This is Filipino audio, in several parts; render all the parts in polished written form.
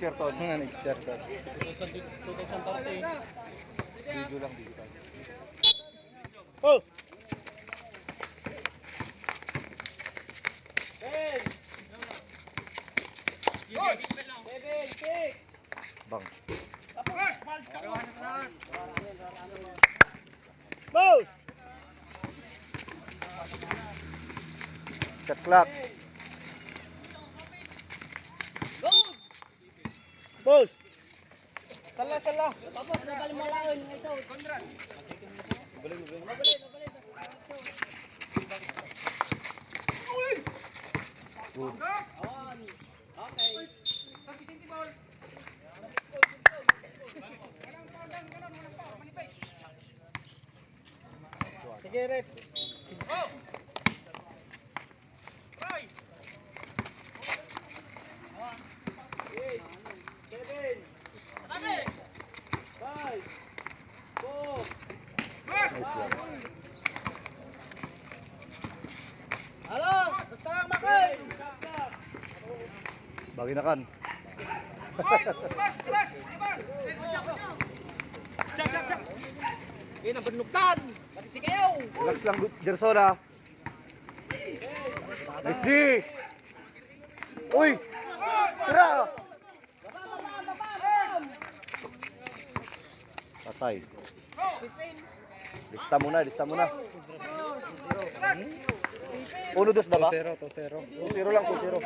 year to. Next year to. 2030. Video lang dito. Oh! Bang. Boss! Shot clock. Boss! Sala. Tapos, nabali mo laon. Ito. Good. Okay. Sige, Rep. Nice one. Halo, basta lang makay. Bagi na kan. Sige na, benuktan. Pati si kayo. Relax lang, Gerson ha. Nice D. Uy! Tira! Patay. Lista muna. 1-2 na ba? 2-0, 2-0. 2-0 lang, 2-0.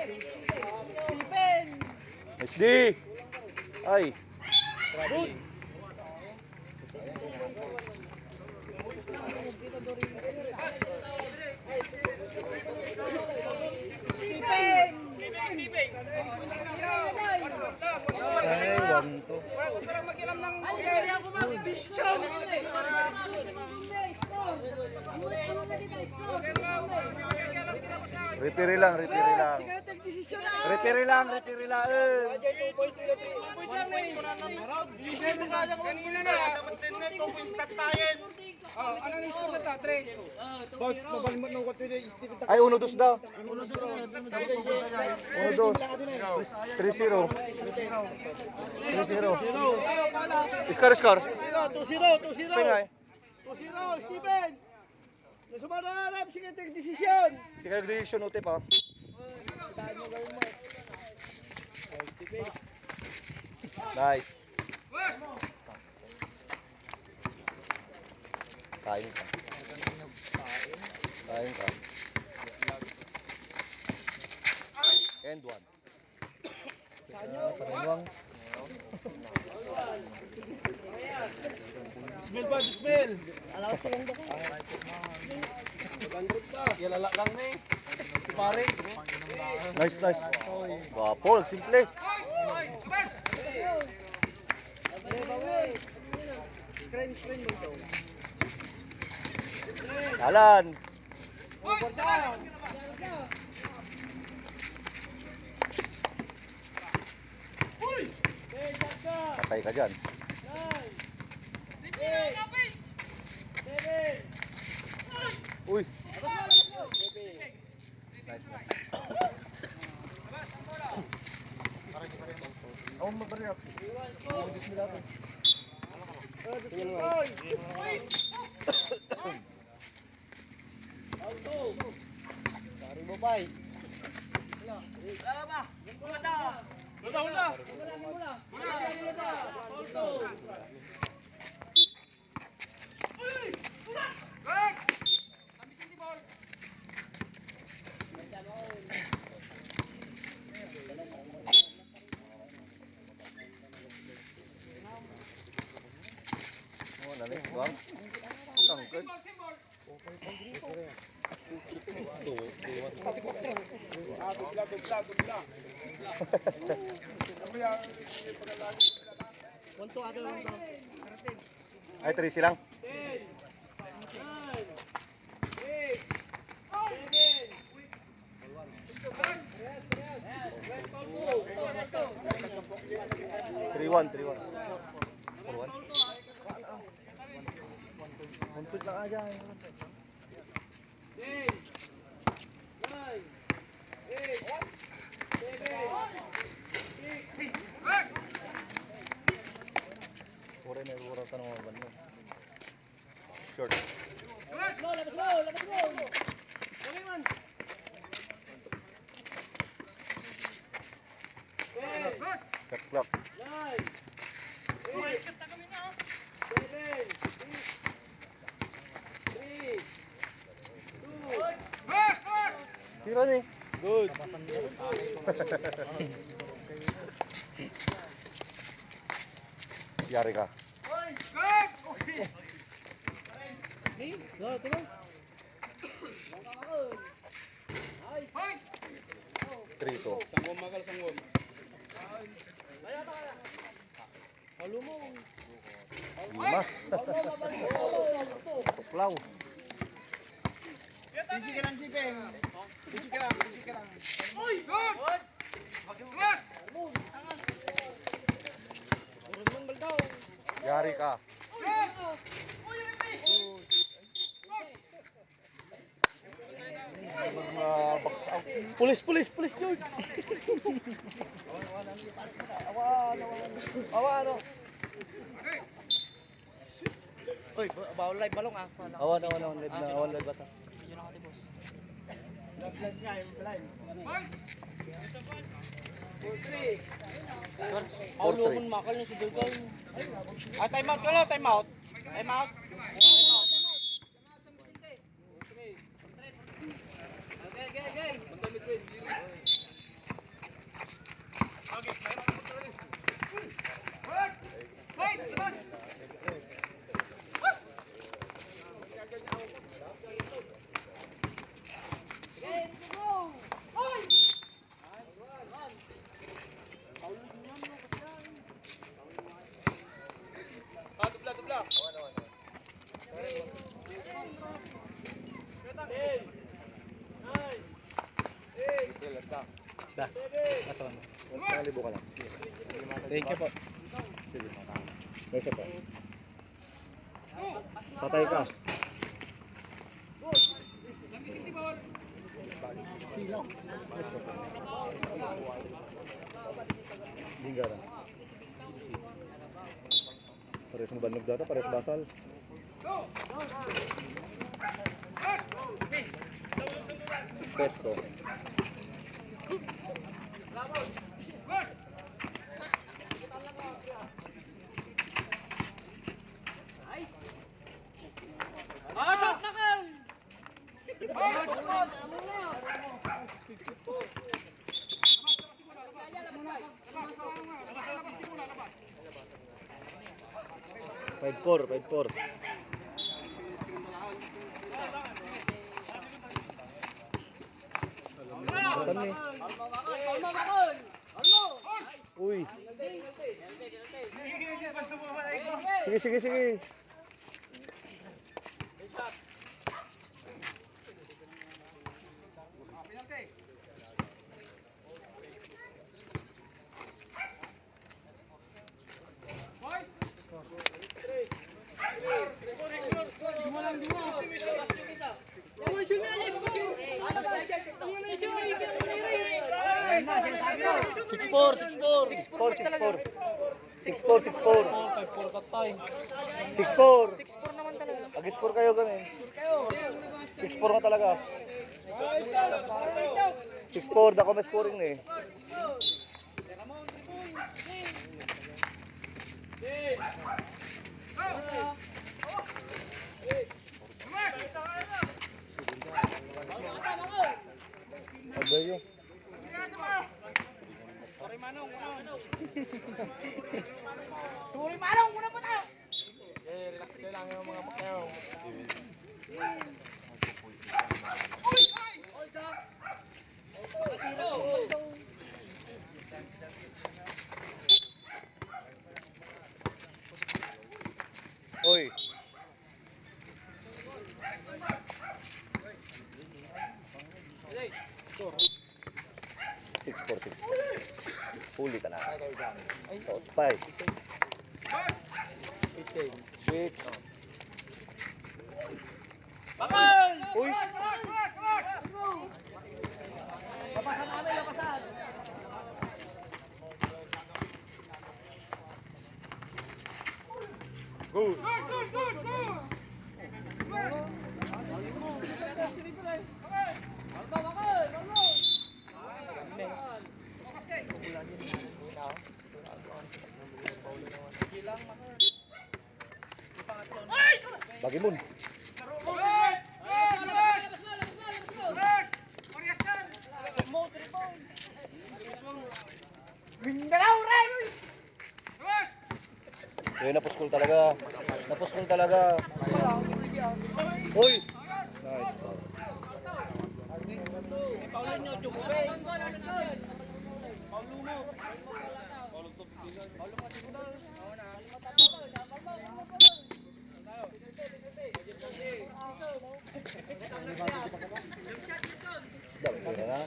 Nice D. Ay. Ay, 1-2. Referee lang. Referee lang. Boss, mabalimot ng kwat pwede. Ay, 1-2 daw. 1-2. 3-0. 3-0. Score. 2-0. Pingay. 2-0, Steven. Nasumara na harap, sige, take decision. Sige, decision uti pa. Nice. Kain ka. And one. Panawang. Smell ba, smell? Magandang ka. Yalala lang na eh. Pare. Nice. Wapo, simple. Jalan. Patay ka dyan. Uy. Ako mabariyak. Sorry mo, bay. Oh, dali. Bang. Sangkot. Ay, 3 silang. Three-one. 4-1. Hampit lang aja. Kaya nagurang ka naman ba nun? Short. Labas mo, labas mo, labas mo. Galing man. Cut clock. 9, 8, 7, 6, 3, 2, Tira ni. Good. Yari ka. Go, tuloy. 3-2. Sangwam makal, sangwam. Limas. Tuklaw. Busy ka lang, Sipeng. Busy ka lang, busy ka lang. Yari ka. Box out. Pulis, George. Awan. Uy, bawal live balong ah. Awan, live na. Awan, live bata. Live nga, live. Paulo ko makal yung si Dulgay. Ah, time out ka lang, time out. Time out. Da. Asa mo? Pangalibo ka lang. Thank you po. Sige. May isa pa. Patay ka. Silaw. Lingga na. Pares mo banog data, pares basal. Pesto. Ah, shot na ka! Five four. Saan ni? Kalma, makal. Kalma. Uy. Sige. Six four. 6-4 naman talaga. Ag-score kayo ganun. 6-4 nga talaga. 6-4, dako may scoring na eh. Agay yun. Suri manong, muna po tayo. Relax ka lang yung mga pakayo. Uy. Six four. Huli ka na. So, spike. Six. Bakal! Uy. Lapasan namin, lapasan. Good. Bagimun. Mindanao, right? Napuskol talaga. Napuskol talaga. Uy! Nice. Paulo nyo, Jumube. Paulo mo. Paulo mo siguro. Dami na.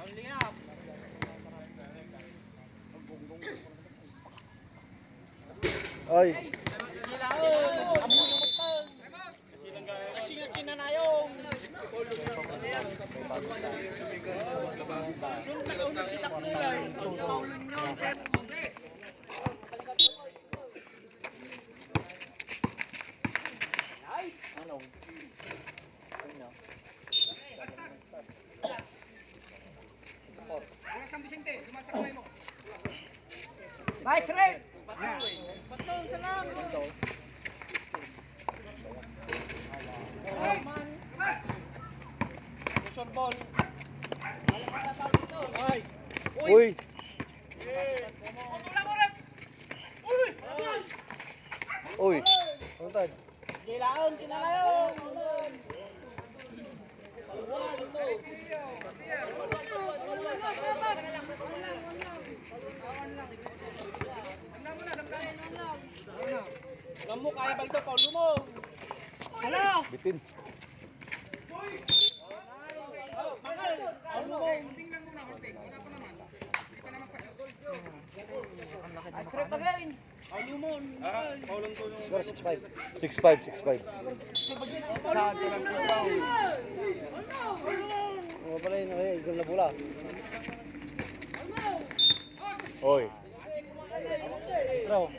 Only up. Ay! Kasi nga kinanayong. Yung nakaunang pitak nila. Paulo nyo. Nice, Red! Baton sa lang. Push ball. Uy! Uy! Puntad. Gilaon, kinanayong. Alam mo, kaya baldo, Paulo mo. Bitin. Bakal, Paulo mo. Straight again! Paulo mo. Score 6-5. 6-5, 6-5. Ano pala yun? Ay, igol na bola. Oy. Traw.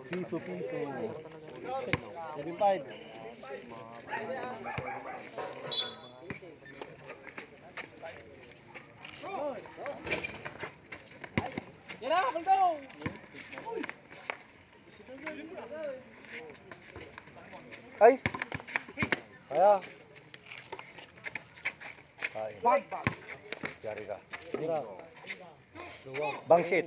Piso. 7-5. Yan na, baldo. Ay! Kaya. Ay. Yari ka. Tira. Bangsit.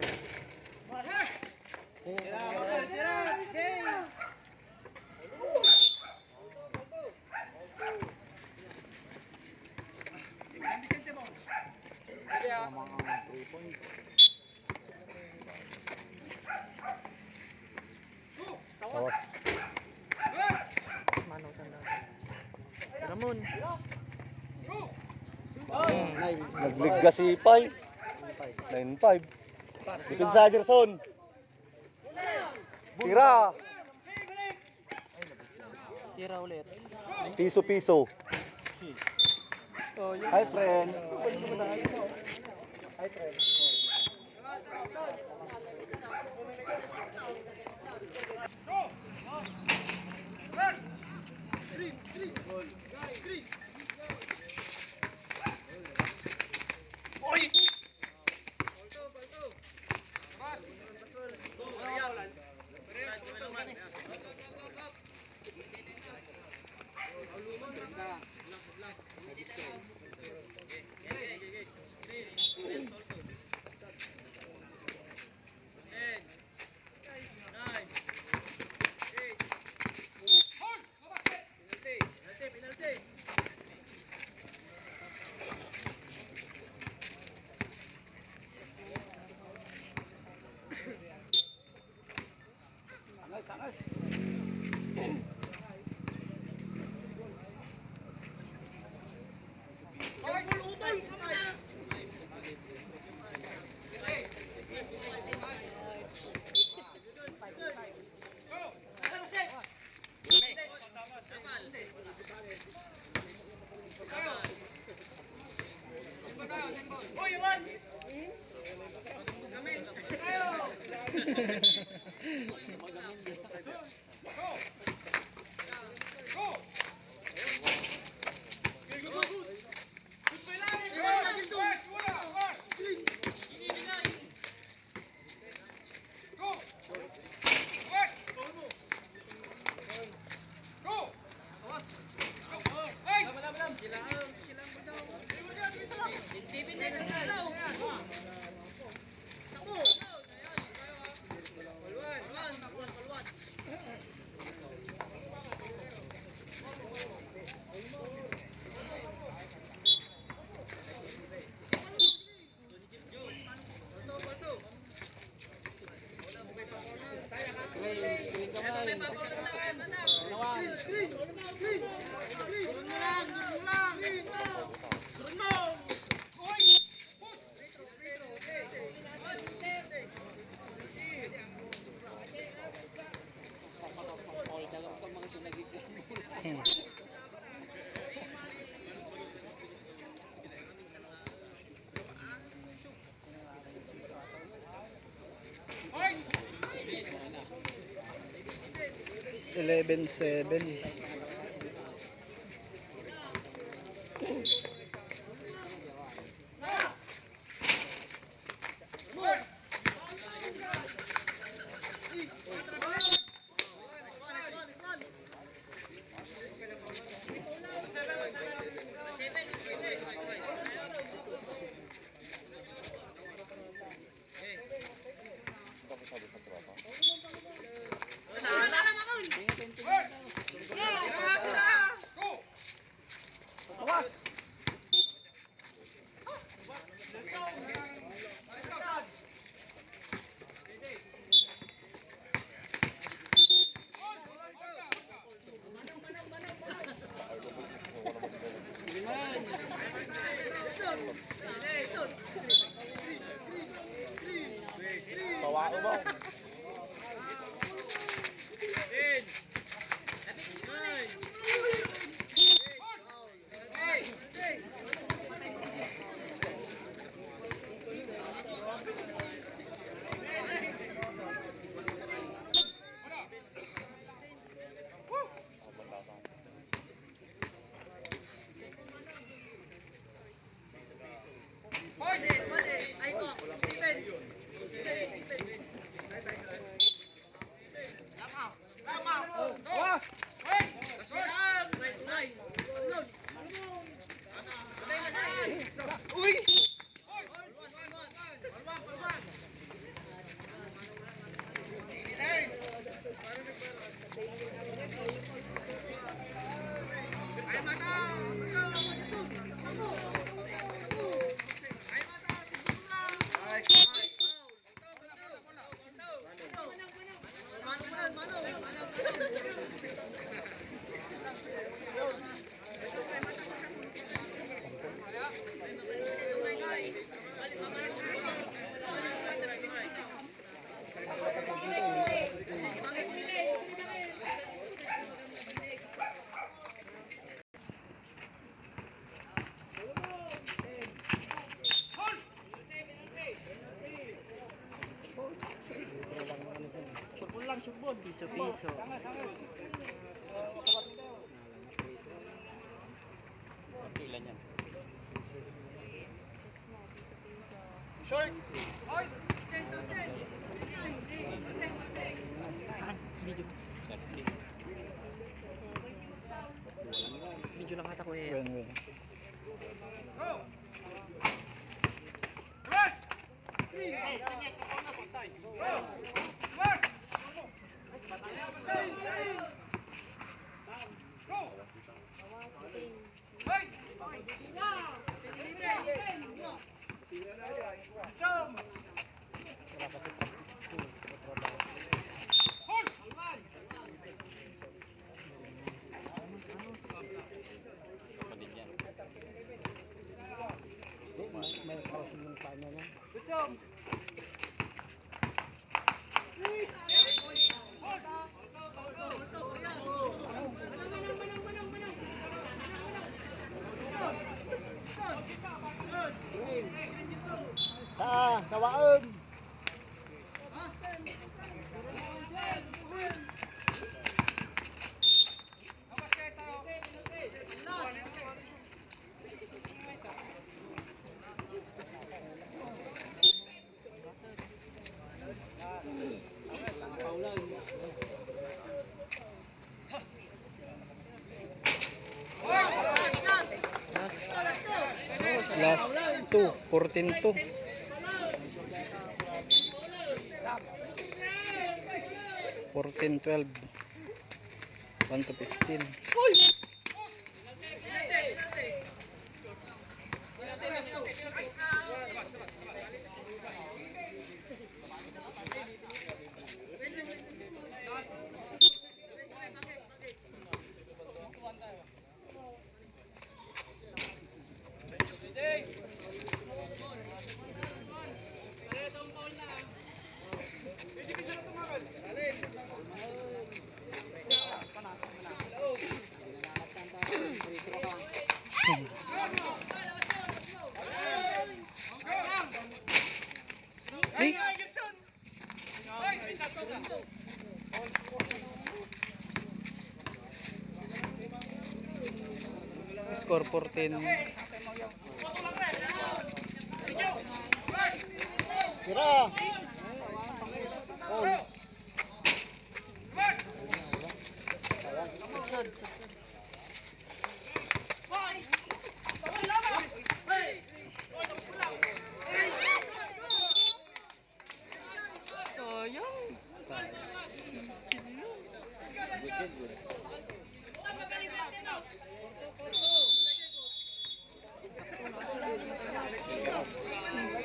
Awas. Nagligga si Pai. 9-5. Bitin sa Jerson. Tira. Tira ulit. Piso. Hi, friend. 11-7. Sawa mo. Piso-piso. Ilan yan? Short! Medyo lang kata ko eh. Win-win. May kausap ng paano na. Sawaan. Last 2, 14-2. 14-12. 1-15. Hey. Score 14. Tira.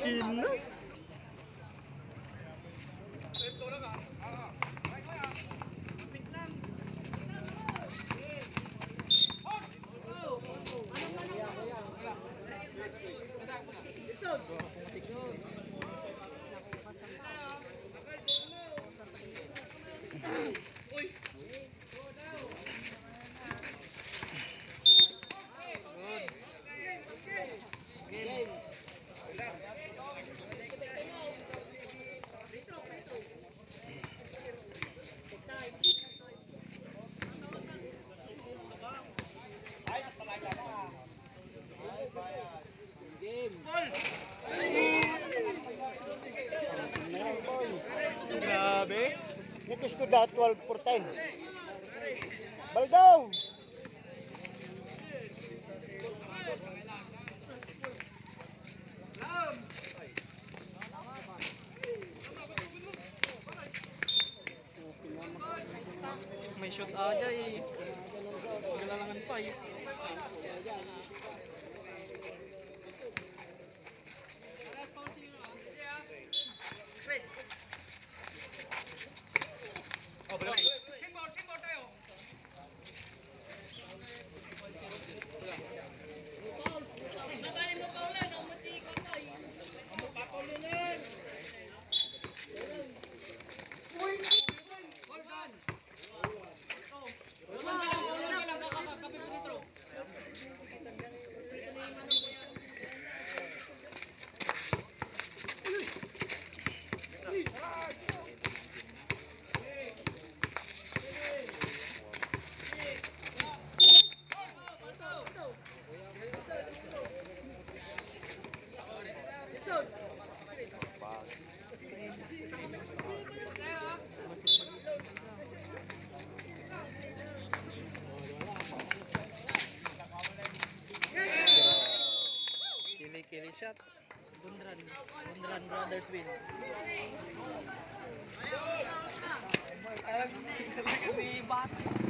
Kinas. Grabe. Next ko da 12-10. Baldaw. May shoot aja eh. Galalangan pa eh. Oh, balik. Simbol tayo. Kili shot. Bundran Brothers win. Alam, talaga may bati.